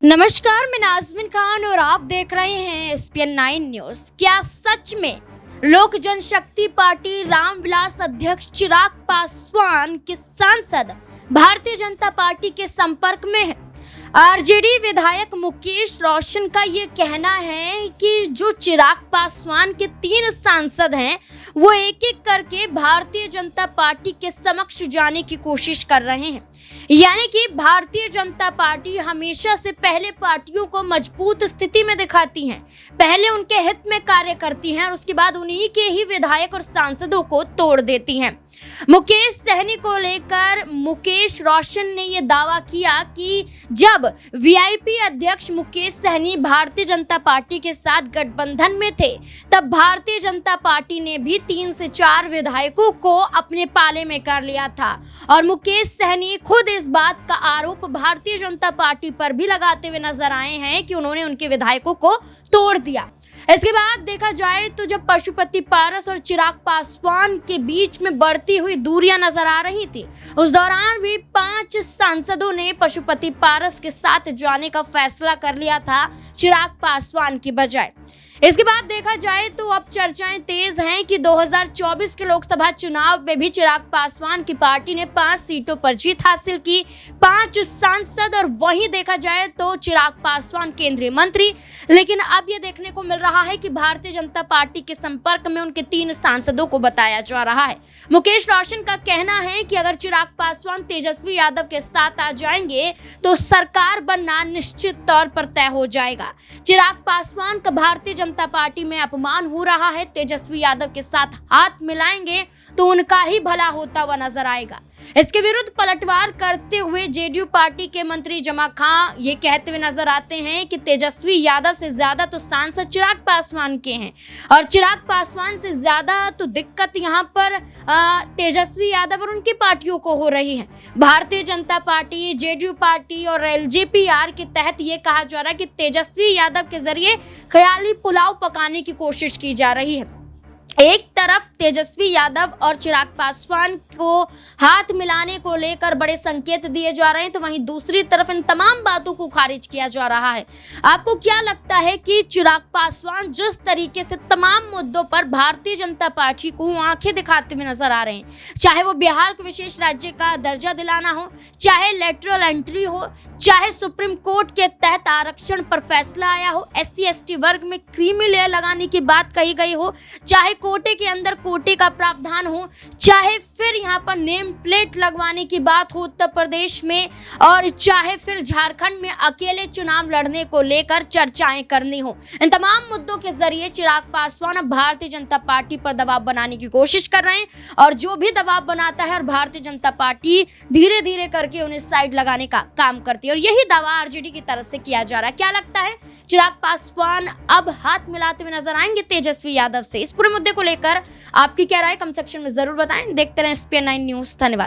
नमस्कार, मैं नाज़मीन खान और आप देख रहे हैं एसपीएन 9 न्यूज। क्या सच में लोक जनशक्ति पार्टी रामविलास अध्यक्ष चिराग पासवान के सांसद भारतीय जनता पार्टी के संपर्क में है? आरजेडी विधायक मुकेश रोशन का ये कहना है कि जो चिराग पासवान के 3 सांसद हैं वो एक एक करके भारतीय जनता पार्टी के समक्ष जाने की कोशिश कर रहे हैं। यानी कि भारतीय जनता पार्टी हमेशा से पहले पार्टियों को मजबूत स्थिति में दिखाती है, पहले उनके हित में कार्य करती हैं और उसके बाद उन्हीं के ही विधायक और सांसदों को तोड़ देती हैं। मुकेश सहनी को लेकर मुकेश रोशन ने यह दावा किया कि जब वीआईपी अध्यक्ष मुकेश सहनी भारतीय जनता पार्टी के साथ गठबंधन में थे तब भारतीय जनता पार्टी ने भी 3 से 4 विधायकों को अपने पाले में कर लिया था और मुकेश सहनी खुद इस बात का आरोप भारतीय जनता पार्टी पर भी लगाते हुए नजर आए हैं कि उन्होंने उनके विधायकों को तोड़ दिया। इसके बाद देखा जाए तो जब पशुपति पारस और चिराग पासवान के बीच में बढ़ती हुई दूरियां नजर आ रही थी, उस दौरान भी 5 सांसदों ने पशुपति पारस के साथ जाने का फैसला कर लिया था चिराग पासवान की बजाय। इसके बाद देखा जाए तो अब चर्चाएं तेज हैं कि 2024 के लोकसभा चुनाव में भी चिराग पासवान की पार्टी ने 5 सीटों पर जीत हासिल की, 5 सांसद, और वहीं देखा जाए तो चिराग पासवान केंद्रीय मंत्री। लेकिन अब यह देखने को मिल रहा है कि भारतीय जनता पार्टी के संपर्क में उनके 3 सांसदों को बताया जा रहा है। मुकेश रोशन का कहना है कि अगर चिराग पासवान तेजस्वी यादव के साथ आ जाएंगे तो सरकार बनना निश्चित तौर पर तय हो जाएगा। चिराग पासवान का भारतीय जनता पार्टी में अपमान हो रहा है, तेजस्वी यादव के साथ हाथ मिलाएंगे तो उनका ही भला होता हुआ नजर आएगा। इसके विरुद्ध पलटवार करते हुए जेडीयू पार्टी के मंत्री जमा खां ये कहते हुए नजर आते हैं कि तेजस्वी यादव से ज्यादा तो सांसद चिराग पासवान के हैं और चिराग पासवान से ज्यादा तो दिक्कत यहाँ पर तेजस्वी यादव और उनकी पार्टियों को हो रही है। Bharatiya Janata party, JDU party और एलजेपीआर के तहत ये कहा जा रहा है कि तेजस्वी यादव के जरिए ख्याली पुलाव पकाने की कोशिश की जा रही है। एक तरफ तेजस्वी यादव और चिराग पासवान को हाथ मिलाने को लेकर बड़े संकेत दिए जा रहे हैं, तो वहीं दूसरी तरफ इन तमाम बातों को खारिज किया जा रहा है। आपको क्या लगता है कि चिराग पासवान जिस तरीके से तमाम मुद्दों पर भारतीय जनता पार्टी को आंखें दिखाते हुए नजर आ रहे हैं, चाहे वो बिहार को विशेष राज्य का दर्जा दिलाना हो, चाहे लेटरल एंट्री हो, चाहे सुप्रीम कोर्ट के तहत आरक्षण पर फैसला आया हो, SC/ST वर्ग में क्रीमी लेयर लगाने की बात कही गई हो, चाहे कोटे के अंदर कोटे का प्रावधान हो, चाहे फिर यहाँ पर नेम प्लेट लगवाने की बात हो उत्तर प्रदेश में, और चाहे फिर झारखंड में अकेले चुनाव लड़ने को लेकर चर्चाएं करनी हो, इन तमाम मुद्दों के जरिए चिराग पासवान अब भारतीय जनता पार्टी पर दबाव बनाने की कोशिश कर रहे हैं और जो भी दबाव बनाता है और भारतीय जनता पार्टी धीरे धीरे करके उन्हें साइड लगाने का काम करती है और यही दावा आरजेडी की तरफ से किया जा रहा है। क्या लगता है, चिराग पासवान अब हाथ मिलाते हुए नजर आएंगे तेजस्वी यादव से? इस पूरे मुद्दे को लेकर आपकी क्या राय कमेंट सेक्शन में जरूर बताएं। देखते रहें एसपीएन 9 न्यूज। धन्यवाद।